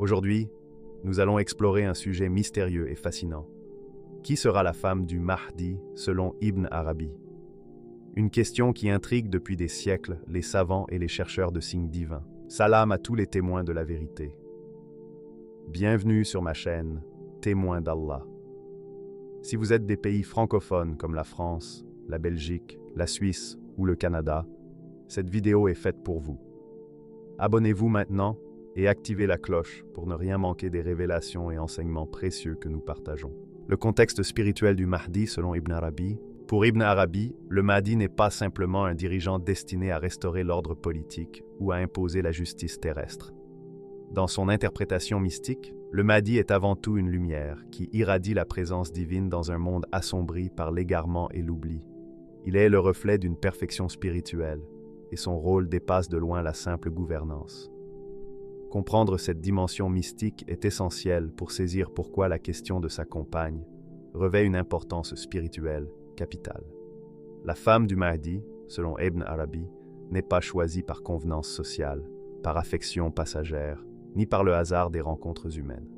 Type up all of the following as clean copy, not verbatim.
Aujourd'hui, nous allons explorer un sujet mystérieux et fascinant. Qui sera la femme du Mahdi selon Ibn Arabi? Une question qui intrigue depuis des siècles les savants et les chercheurs de signes divins. Salam à tous les témoins de la vérité. Bienvenue sur ma chaîne, Témoins d'Allah. Si vous êtes des pays francophones comme la France, la Belgique, la Suisse ou le Canada, cette vidéo est faite pour vous. Abonnez-vous maintenant et activez la cloche pour ne rien manquer des révélations et enseignements précieux que nous partageons. Le contexte spirituel du Mahdi selon Ibn Arabi. Pour Ibn Arabi, le Mahdi n'est pas simplement un dirigeant destiné à restaurer l'ordre politique ou à imposer la justice terrestre. Dans son interprétation mystique, le Mahdi est avant tout une lumière qui irradie la présence divine dans un monde assombri par l'égarement et l'oubli. Il est le reflet d'une perfection spirituelle, et son rôle dépasse de loin la simple gouvernance. Comprendre cette dimension mystique est essentiel pour saisir pourquoi la question de sa compagne revêt une importance spirituelle capitale. La femme du Mahdi, selon Ibn Arabi, n'est pas choisie par convenance sociale, par affection passagère, ni par le hasard des rencontres humaines.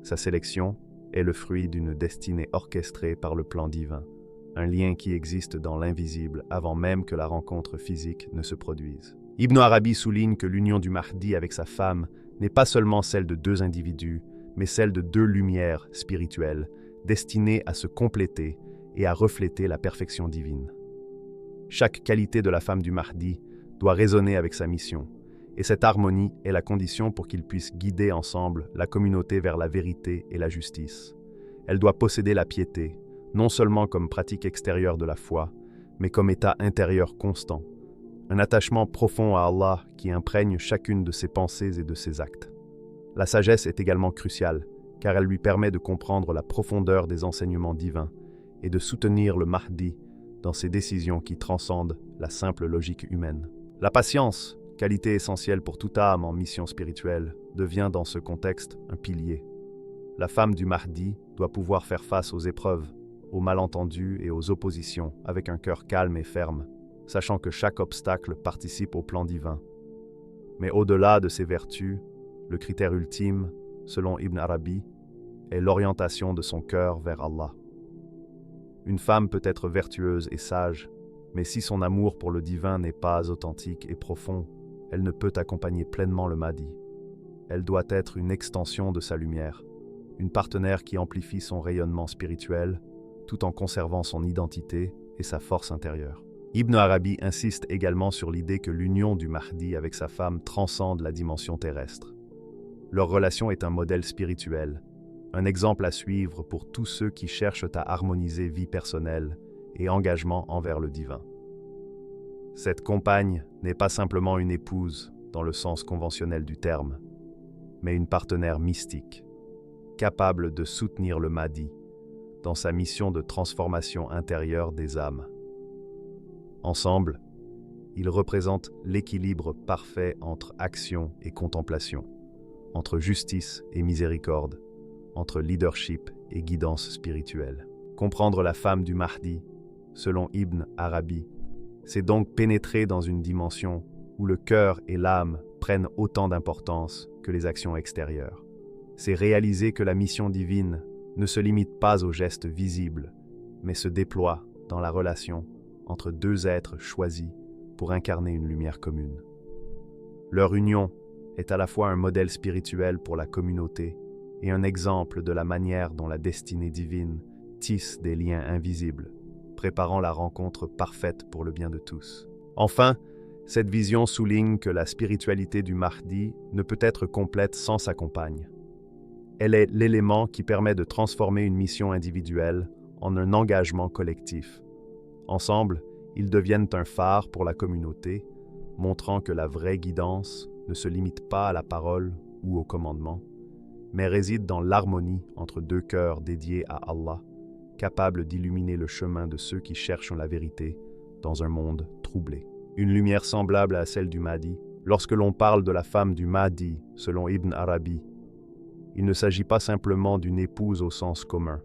Sa sélection est le fruit d'une destinée orchestrée par le plan divin, un lien qui existe dans l'invisible avant même que la rencontre physique ne se produise. Ibn Arabi souligne que l'union du Mahdi avec sa femme n'est pas seulement celle de deux individus, mais celle de deux lumières spirituelles, destinées à se compléter et à refléter la perfection divine. Chaque qualité de la femme du Mahdi doit résonner avec sa mission, et cette harmonie est la condition pour qu'ils puissent guider ensemble la communauté vers la vérité et la justice. Elle doit posséder la piété, non seulement comme pratique extérieure de la foi, mais comme état intérieur constant, un attachement profond à Allah qui imprègne chacune de ses pensées et de ses actes. La sagesse est également cruciale, car elle lui permet de comprendre la profondeur des enseignements divins et de soutenir le Mahdi dans ses décisions qui transcendent la simple logique humaine. La patience, qualité essentielle pour toute âme en mission spirituelle, devient dans ce contexte un pilier. La femme du Mahdi doit pouvoir faire face aux épreuves, aux malentendus et aux oppositions avec un cœur calme et ferme, sachant que chaque obstacle participe au plan divin. Mais au-delà de ces vertus, le critère ultime, selon Ibn Arabi, est l'orientation de son cœur vers Allah. Une femme peut être vertueuse et sage, mais si son amour pour le divin n'est pas authentique et profond, elle ne peut accompagner pleinement le Mahdi. Elle doit être une extension de sa lumière, une partenaire qui amplifie son rayonnement spirituel, tout en conservant son identité et sa force intérieure. Ibn Arabi insiste également sur l'idée que l'union du Mahdi avec sa femme transcende la dimension terrestre. Leur relation est un modèle spirituel, un exemple à suivre pour tous ceux qui cherchent à harmoniser vie personnelle et engagement envers le divin. Cette compagne n'est pas simplement une épouse dans le sens conventionnel du terme, mais une partenaire mystique, capable de soutenir le Mahdi dans sa mission de transformation intérieure des âmes. Ensemble, ils représentent l'équilibre parfait entre action et contemplation, entre justice et miséricorde, entre leadership et guidance spirituelle. Comprendre la femme du Mahdi, selon Ibn Arabi, c'est donc pénétrer dans une dimension où le cœur et l'âme prennent autant d'importance que les actions extérieures. C'est réaliser que la mission divine ne se limite pas aux gestes visibles, mais se déploie dans la relation entre deux êtres choisis pour incarner une lumière commune. Leur union est à la fois un modèle spirituel pour la communauté et un exemple de la manière dont la destinée divine tisse des liens invisibles, préparant la rencontre parfaite pour le bien de tous. Enfin, cette vision souligne que la spiritualité du Mahdi ne peut être complète sans sa compagne. Elle est l'élément qui permet de transformer une mission individuelle en un engagement collectif. Ensemble, ils deviennent un phare pour la communauté, montrant que la vraie guidance ne se limite pas à la parole ou au commandement, mais réside dans l'harmonie entre deux cœurs dédiés à Allah, capables d'illuminer le chemin de ceux qui cherchent la vérité dans un monde troublé. Une lumière semblable à celle du Mahdi. Lorsque l'on parle de la femme du Mahdi, selon Ibn Arabi, il ne s'agit pas simplement d'une épouse au sens commun.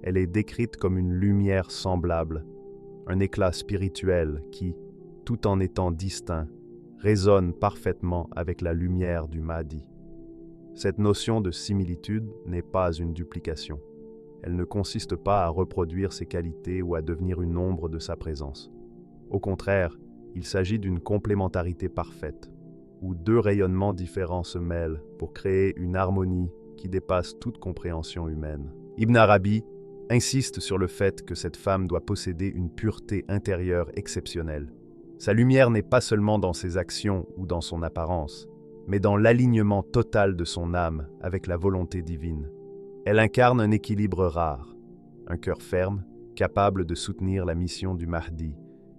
Elle est décrite comme une lumière semblable, un éclat spirituel qui, tout en étant distinct, résonne parfaitement avec la lumière du Mahdi. Cette notion de similitude n'est pas une duplication. Elle ne consiste pas à reproduire ses qualités ou à devenir une ombre de sa présence. Au contraire, il s'agit d'une complémentarité parfaite, où deux rayonnements différents se mêlent pour créer une harmonie qui dépasse toute compréhension humaine. Ibn Arabi insiste sur le fait que cette femme doit posséder une pureté intérieure exceptionnelle. Sa lumière n'est pas seulement dans ses actions ou dans son apparence, mais dans l'alignement total de son âme avec la volonté divine. Elle incarne un équilibre rare, un cœur ferme, capable de soutenir la mission du Mahdi,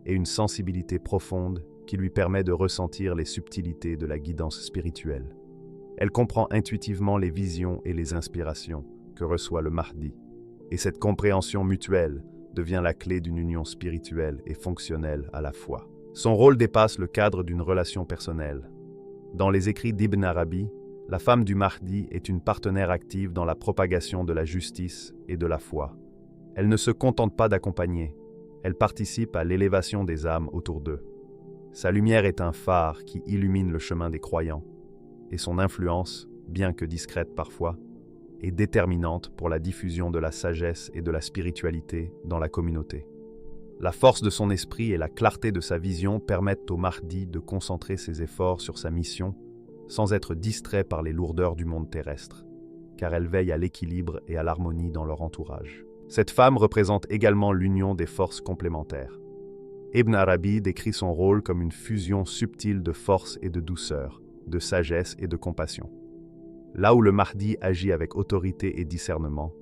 et une sensibilité profonde qui lui permet de ressentir les subtilités de la guidance spirituelle. Elle comprend intuitivement les visions et les inspirations que reçoit le Mahdi, et cette compréhension mutuelle devient la clé d'une union spirituelle et fonctionnelle à la fois. Son rôle dépasse le cadre d'une relation personnelle. Dans les écrits d'Ibn Arabi, la femme du Mahdi est une partenaire active dans la propagation de la justice et de la foi. Elle ne se contente pas d'accompagner, elle participe à l'élévation des âmes autour d'eux. Sa lumière est un phare qui illumine le chemin des croyants, et son influence, bien que discrète parfois, est déterminante pour la diffusion de la sagesse et de la spiritualité dans la communauté. La force de son esprit et la clarté de sa vision permettent au Mahdi de concentrer ses efforts sur sa mission sans être distrait par les lourdeurs du monde terrestre, car elle veille à l'équilibre et à l'harmonie dans leur entourage. Cette femme représente également l'union des forces complémentaires. Ibn Arabi décrit son rôle comme une fusion subtile de force et de douceur, de sagesse et de compassion. Là où le Mahdi agit avec autorité et discernement,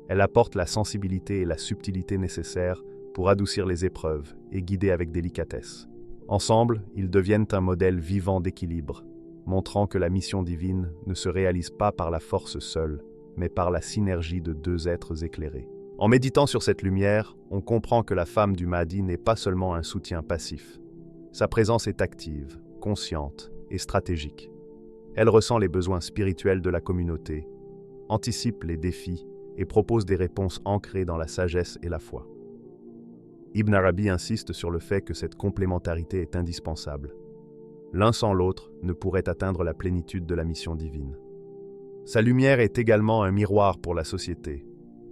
elle apporte la sensibilité et la subtilité nécessaires pour adoucir les épreuves et guider avec délicatesse. Ensemble, ils deviennent un modèle vivant d'équilibre, montrant que la mission divine ne se réalise pas par la force seule, mais par la synergie de deux êtres éclairés. En méditant sur cette lumière, on comprend que la femme du Mahdi n'est pas seulement un soutien passif. Sa présence est active, consciente et stratégique. Elle ressent les besoins spirituels de la communauté, anticipe les défis et propose des réponses ancrées dans la sagesse et la foi. Ibn Arabi insiste sur le fait que cette complémentarité est indispensable. L'un sans l'autre ne pourrait atteindre la plénitude de la mission divine. Sa lumière est également un miroir pour la société.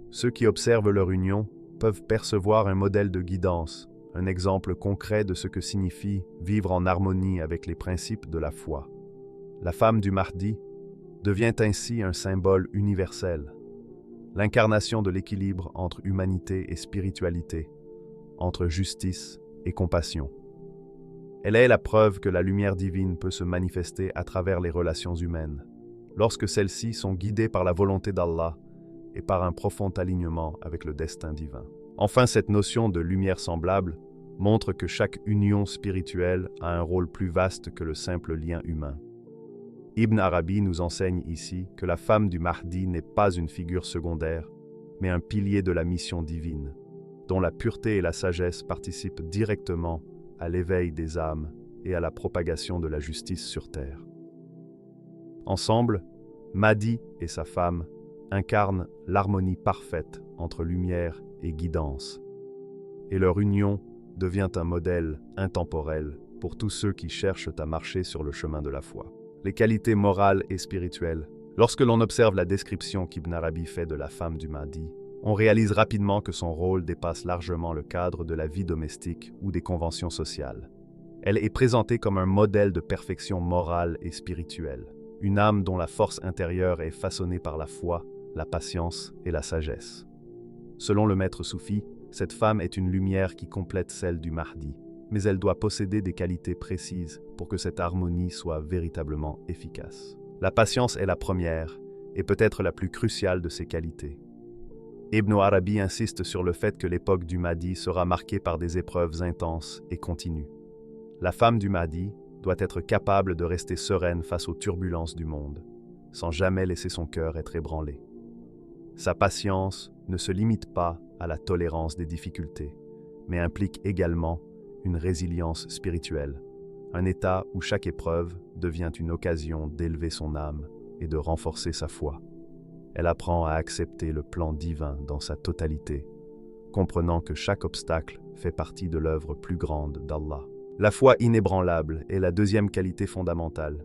Ceux qui observent leur union peuvent percevoir un modèle de guidance, un exemple concret de ce que signifie vivre en harmonie avec les principes de la foi. La femme du Mahdi devient ainsi un symbole universel, l'incarnation de l'équilibre entre humanité et spiritualité, entre justice et compassion. Elle est la preuve que la lumière divine peut se manifester à travers les relations humaines, lorsque celles-ci sont guidées par la volonté d'Allah et par un profond alignement avec le destin divin. Enfin, cette notion de lumière semblable montre que chaque union spirituelle a un rôle plus vaste que le simple lien humain. Ibn Arabi nous enseigne ici que la femme du Mahdi n'est pas une figure secondaire, mais un pilier de la mission divine, dont la pureté et la sagesse participent directement à l'éveil des âmes et à la propagation de la justice sur terre. Ensemble, Mahdi et sa femme incarnent l'harmonie parfaite entre lumière et guidance, et leur union devient un modèle intemporel pour tous ceux qui cherchent à marcher sur le chemin de la foi. Les qualités morales et spirituelles. Lorsque l'on observe la description qu'Ibn Arabi fait de la femme du Mahdi, on réalise rapidement que son rôle dépasse largement le cadre de la vie domestique ou des conventions sociales. Elle est présentée comme un modèle de perfection morale et spirituelle, une âme dont la force intérieure est façonnée par la foi, la patience et la sagesse. Selon le maître soufi, cette femme est une lumière qui complète celle du Mahdi, mais elle doit posséder des qualités précises pour que cette harmonie soit véritablement efficace. La patience est la première, et peut-être la plus cruciale de ces qualités. Ibn Arabi insiste sur le fait que l'époque du Mahdi sera marquée par des épreuves intenses et continues. La femme du Mahdi doit être capable de rester sereine face aux turbulences du monde, sans jamais laisser son cœur être ébranlé. Sa patience ne se limite pas à la tolérance des difficultés, mais implique également une résilience spirituelle, un état où chaque épreuve devient une occasion d'élever son âme et de renforcer sa foi. Elle apprend à accepter le plan divin dans sa totalité, comprenant que chaque obstacle fait partie de l'œuvre plus grande d'Allah. La foi inébranlable est la deuxième qualité fondamentale.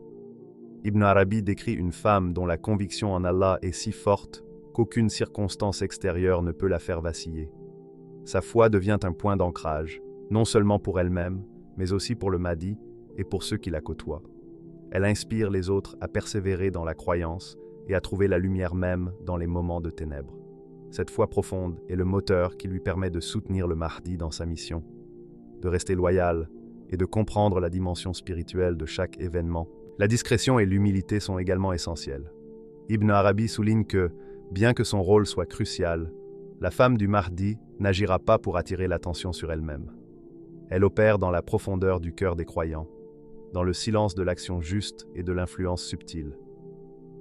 Ibn Arabi décrit une femme dont la conviction en Allah est si forte qu'aucune circonstance extérieure ne peut la faire vaciller. Sa foi devient un point d'ancrage, non seulement pour elle-même, mais aussi pour le Mahdi et pour ceux qui la côtoient. Elle inspire les autres à persévérer dans la croyance et à trouver la lumière même dans les moments de ténèbres. Cette foi profonde est le moteur qui lui permet de soutenir le Mahdi dans sa mission, de rester loyal et de comprendre la dimension spirituelle de chaque événement. La discrétion et l'humilité sont également essentielles. Ibn Arabi souligne que, bien que son rôle soit crucial, la femme du Mahdi n'agira pas pour attirer l'attention sur elle-même. Elle opère dans la profondeur du cœur des croyants, dans le silence de l'action juste et de l'influence subtile.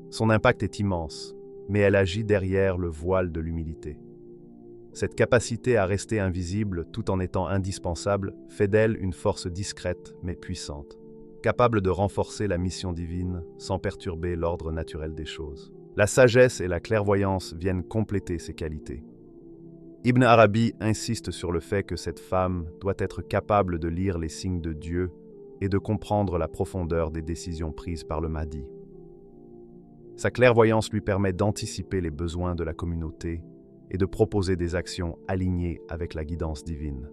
Son impact est immense, mais elle agit derrière le voile de l'humilité. Cette capacité à rester invisible tout en étant indispensable fait d'elle une force discrète mais puissante, capable de renforcer la mission divine sans perturber l'ordre naturel des choses. La sagesse et la clairvoyance viennent compléter ces qualités. Ibn Arabi insiste sur le fait que cette femme doit être capable de lire les signes de Dieu et de comprendre la profondeur des décisions prises par le Mahdi. Sa clairvoyance lui permet d'anticiper les besoins de la communauté et de proposer des actions alignées avec la guidance divine.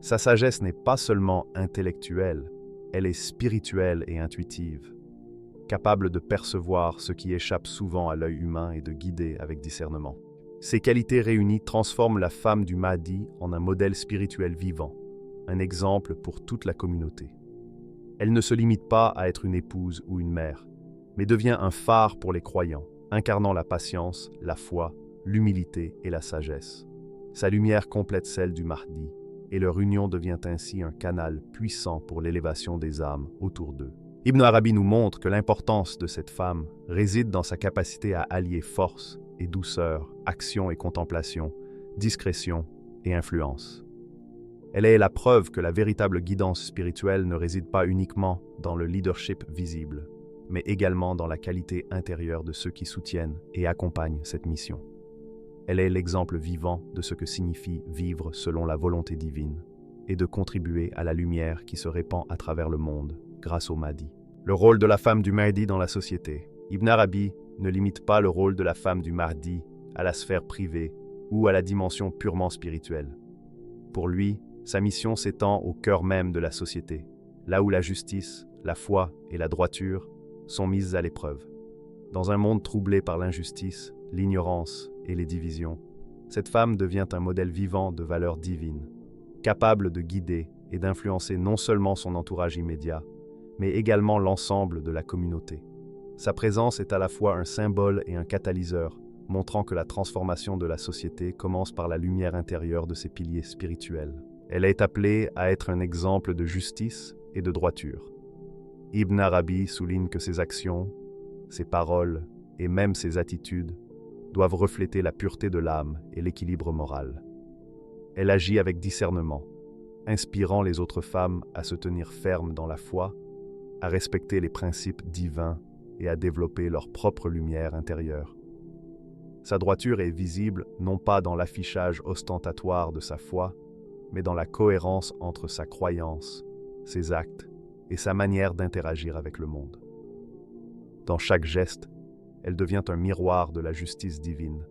Sa sagesse n'est pas seulement intellectuelle, elle est spirituelle et intuitive, capable de percevoir ce qui échappe souvent à l'œil humain et de guider avec discernement. Ces qualités réunies transforment la femme du Mahdi en un modèle spirituel vivant, un exemple pour toute la communauté. Elle ne se limite pas à être une épouse ou une mère, mais devient un phare pour les croyants, incarnant la patience, la foi, l'humilité et la sagesse. Sa lumière complète celle du Mahdi, et leur union devient ainsi un canal puissant pour l'élévation des âmes autour d'eux. Ibn Arabi nous montre que l'importance de cette femme réside dans sa capacité à allier force et douceur, action et contemplation, discrétion et influence. Elle est la preuve que la véritable guidance spirituelle ne réside pas uniquement dans le leadership visible, mais également dans la qualité intérieure de ceux qui soutiennent et accompagnent cette mission. Elle est l'exemple vivant de ce que signifie vivre selon la volonté divine et de contribuer à la lumière qui se répand à travers le monde grâce au Mahdi. Le rôle de la femme du Mahdi dans la société. Ibn Arabi ne limite pas le rôle de la femme du Mahdi à la sphère privée ou à la dimension purement spirituelle. Pour lui, sa mission s'étend au cœur même de la société, là où la justice, la foi et la droiture sont mises à l'épreuve. Dans un monde troublé par l'injustice, l'ignorance et les divisions, cette femme devient un modèle vivant de valeurs divines, capable de guider et d'influencer non seulement son entourage immédiat, mais également l'ensemble de la communauté. Sa présence est à la fois un symbole et un catalyseur, montrant que la transformation de la société commence par la lumière intérieure de ses piliers spirituels. Elle est appelée à être un exemple de justice et de droiture. Ibn Arabi souligne que ses actions, ses paroles et même ses attitudes doivent refléter la pureté de l'âme et l'équilibre moral. Elle agit avec discernement, inspirant les autres femmes à se tenir fermes dans la foi, à respecter les principes divins et à développer leur propre lumière intérieure. Sa droiture est visible non pas dans l'affichage ostentatoire de sa foi, mais dans la cohérence entre sa croyance, ses actes et sa manière d'interagir avec le monde. Dans chaque geste, elle devient un miroir de la justice divine,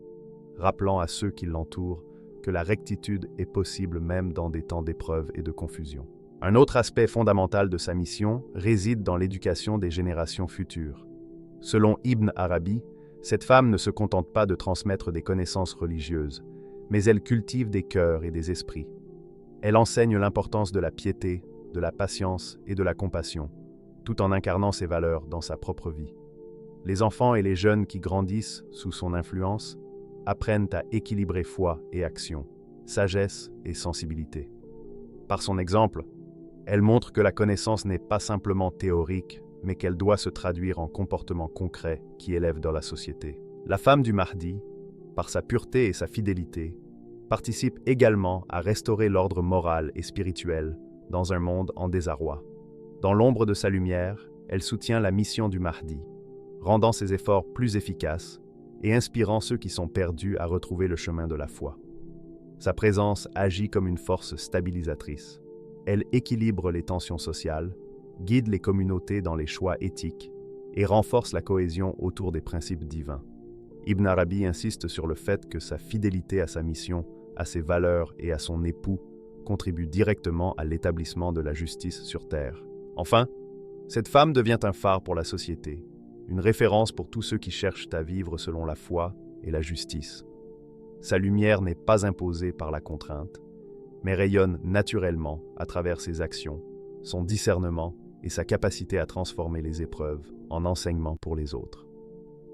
rappelant à ceux qui l'entourent que la rectitude est possible même dans des temps d'épreuve et de confusion. Un autre aspect fondamental de sa mission réside dans l'éducation des générations futures. Selon Ibn Arabi, cette femme ne se contente pas de transmettre des connaissances religieuses, mais elle cultive des cœurs et des esprits. Elle enseigne l'importance de la piété, de la patience et de la compassion, tout en incarnant ces valeurs dans sa propre vie. Les enfants et les jeunes qui grandissent sous son influence apprennent à équilibrer foi et action, sagesse et sensibilité. Par son exemple, elle montre que la connaissance n'est pas simplement théorique, mais qu'elle doit se traduire en comportements concrets qui élèvent dans la société. La femme du Mahdi, par sa pureté et sa fidélité, participe également à restaurer l'ordre moral et spirituel dans un monde en désarroi. Dans l'ombre de sa lumière, elle soutient la mission du Mahdi, rendant ses efforts plus efficaces et inspirant ceux qui sont perdus à retrouver le chemin de la foi. Sa présence agit comme une force stabilisatrice. Elle équilibre les tensions sociales guide les communautés dans les choix éthiques et renforce la cohésion autour des principes divins. Ibn Arabi insiste sur le fait que sa fidélité à sa mission, à ses valeurs et à son époux contribue directement à l'établissement de la justice sur terre. Enfin, cette femme devient un phare pour la société, une référence pour tous ceux qui cherchent à vivre selon la foi et la justice. Sa lumière n'est pas imposée par la contrainte, mais rayonne naturellement à travers ses actions, son discernement et sa capacité à transformer les épreuves en enseignement pour les autres.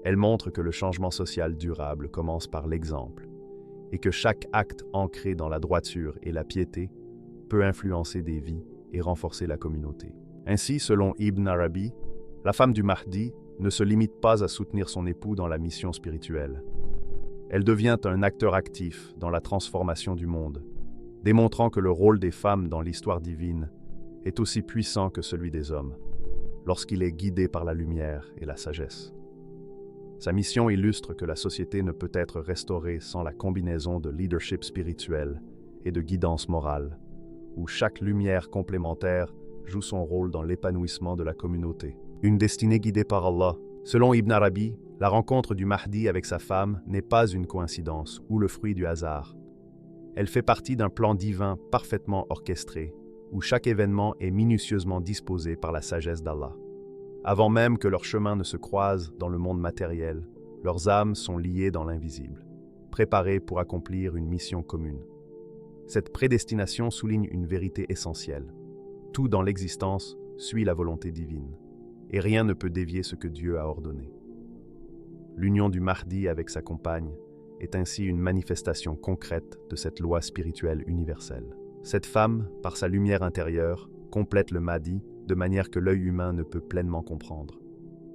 Elle montre que le changement social durable commence par l'exemple et que chaque acte ancré dans la droiture et la piété peut influencer des vies et renforcer la communauté. Ainsi, selon Ibn Arabi, la femme du Mahdi ne se limite pas à soutenir son époux dans la mission spirituelle. Elle devient un acteur actif dans la transformation du monde, démontrant que le rôle des femmes dans l'histoire divine est aussi puissant que celui des hommes, lorsqu'il est guidé par la lumière et la sagesse. Sa mission illustre que la société ne peut être restaurée sans la combinaison de leadership spirituel et de guidance morale, où chaque lumière complémentaire joue son rôle dans l'épanouissement de la communauté. Une destinée guidée par Allah. Selon Ibn Arabi, la rencontre du Mahdi avec sa femme n'est pas une coïncidence ou le fruit du hasard. Elle fait partie d'un plan divin parfaitement orchestré, où chaque événement est minutieusement disposé par la sagesse d'Allah. Avant même que leurs chemins ne se croisent dans le monde matériel, leurs âmes sont liées dans l'invisible, préparées pour accomplir une mission commune. Cette prédestination souligne une vérité essentielle. Tout dans l'existence suit la volonté divine, et rien ne peut dévier ce que Dieu a ordonné. L'union du Mahdi avec sa compagne est ainsi une manifestation concrète de cette loi spirituelle universelle. Cette femme, par sa lumière intérieure, complète le Mahdi de manière que l'œil humain ne peut pleinement comprendre.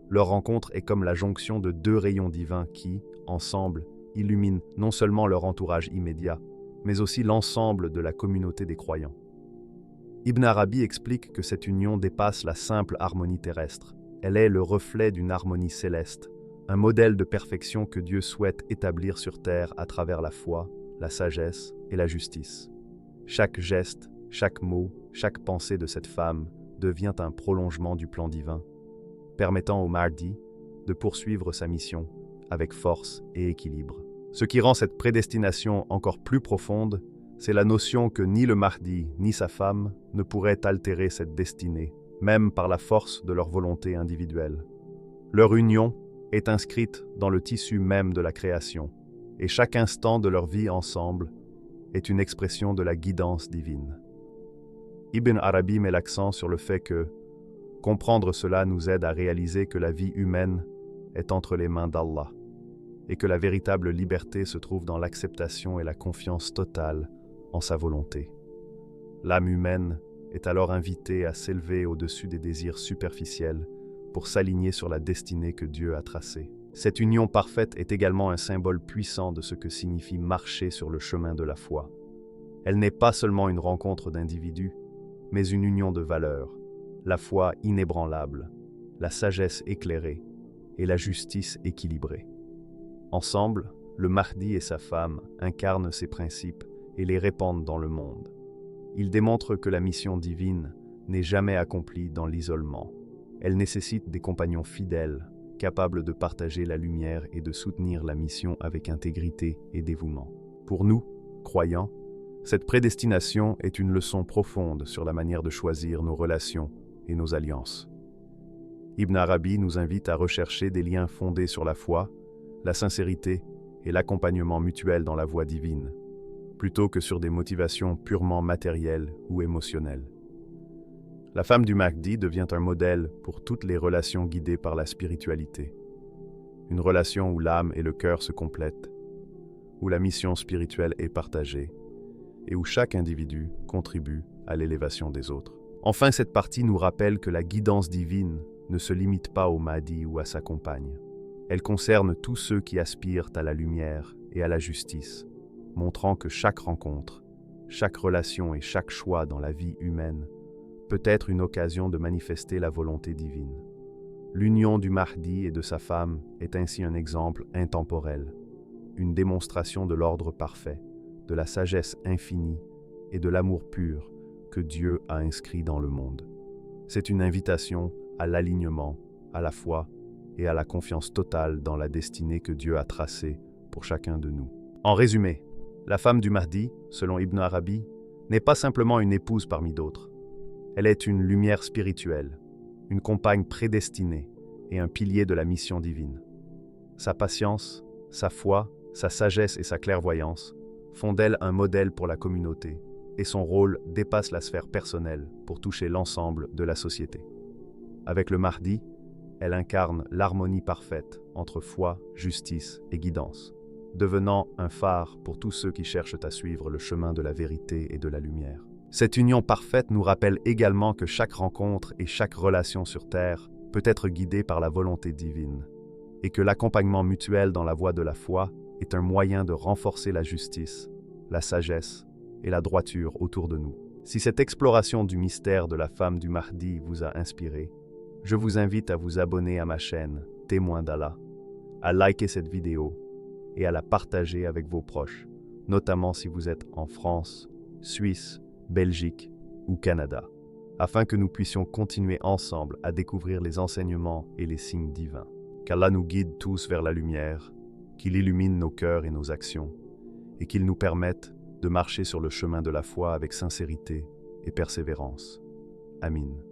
Leur rencontre est comme la jonction de deux rayons divins qui, ensemble, illuminent non seulement leur entourage immédiat, mais aussi l'ensemble de la communauté des croyants. Ibn Arabi explique que cette union dépasse la simple harmonie terrestre. Elle est le reflet d'une harmonie céleste, un modèle de perfection que Dieu souhaite établir sur terre à travers la foi, la sagesse et la justice. Chaque geste, chaque mot, chaque pensée de cette femme devient un prolongement du plan divin, permettant au Mahdi de poursuivre sa mission avec force et équilibre. Ce qui rend cette prédestination encore plus profonde, c'est la notion que ni le Mahdi ni sa femme ne pourraient altérer cette destinée, même par la force de leur volonté individuelle. Leur union est inscrite dans le tissu même de la création, et chaque instant de leur vie ensemble est une expression de la guidance divine. Ibn Arabi met l'accent sur le fait que comprendre cela nous aide à réaliser que la vie humaine est entre les mains d'Allah et que la véritable liberté se trouve dans l'acceptation et la confiance totale en sa volonté. L'âme humaine est alors invitée à s'élever au-dessus des désirs superficiels pour s'aligner sur la destinée que Dieu a tracée. Cette union parfaite est également un symbole puissant de ce que signifie marcher sur le chemin de la foi. Elle n'est pas seulement une rencontre d'individus, mais une union de valeurs, la foi inébranlable, la sagesse éclairée et la justice équilibrée. Ensemble, le Mahdi et sa femme incarnent ces principes et les répandent dans le monde. Ils démontrent que la mission divine n'est jamais accomplie dans l'isolement. Elle nécessite des compagnons fidèles, capables de partager la lumière et de soutenir la mission avec intégrité et dévouement. Pour nous, croyants, cette prédestination est une leçon profonde sur la manière de choisir nos relations et nos alliances. Ibn Arabi nous invite à rechercher des liens fondés sur la foi, la sincérité et l'accompagnement mutuel dans la voie divine, plutôt que sur des motivations purement matérielles ou émotionnelles. La femme du Mahdi devient un modèle pour toutes les relations guidées par la spiritualité. Une relation où l'âme et le cœur se complètent, où la mission spirituelle est partagée, et où chaque individu contribue à l'élévation des autres. Enfin, cette partie nous rappelle que la guidance divine ne se limite pas au Mahdi ou à sa compagne. Elle concerne tous ceux qui aspirent à la lumière et à la justice, montrant que chaque rencontre, chaque relation et chaque choix dans la vie humaine peut être une occasion de manifester la volonté divine. L'union du Mahdi et de sa femme est ainsi un exemple intemporel, une démonstration de l'ordre parfait, de la sagesse infinie et de l'amour pur que Dieu a inscrit dans le monde. C'est une invitation à l'alignement, à la foi et à la confiance totale dans la destinée que Dieu a tracée pour chacun de nous. En résumé, la femme du Mahdi, selon Ibn Arabi, n'est pas simplement une épouse parmi d'autres. Elle est une lumière spirituelle, une compagne prédestinée et un pilier de la mission divine. Sa patience, sa foi, sa sagesse et sa clairvoyance font d'elle un modèle pour la communauté, et son rôle dépasse la sphère personnelle pour toucher l'ensemble de la société. Avec le Mahdi, elle incarne l'harmonie parfaite entre foi, justice et guidance, devenant un phare pour tous ceux qui cherchent à suivre le chemin de la vérité et de la lumière. Cette union parfaite nous rappelle également que chaque rencontre et chaque relation sur Terre peut être guidée par la volonté divine, et que l'accompagnement mutuel dans la voie de la foi est un moyen de renforcer la justice, la sagesse et la droiture autour de nous. Si cette exploration du mystère de la femme du Mahdi vous a inspiré, je vous invite à vous abonner à ma chaîne Témoin d'Allah, à liker cette vidéo et à la partager avec vos proches, notamment si vous êtes en France, Suisse, Belgique ou Canada, afin que nous puissions continuer ensemble à découvrir les enseignements et les signes divins. Qu'Allah nous guide tous vers la lumière, qu'il illumine nos cœurs et nos actions, et qu'il nous permette de marcher sur le chemin de la foi avec sincérité et persévérance. Amin.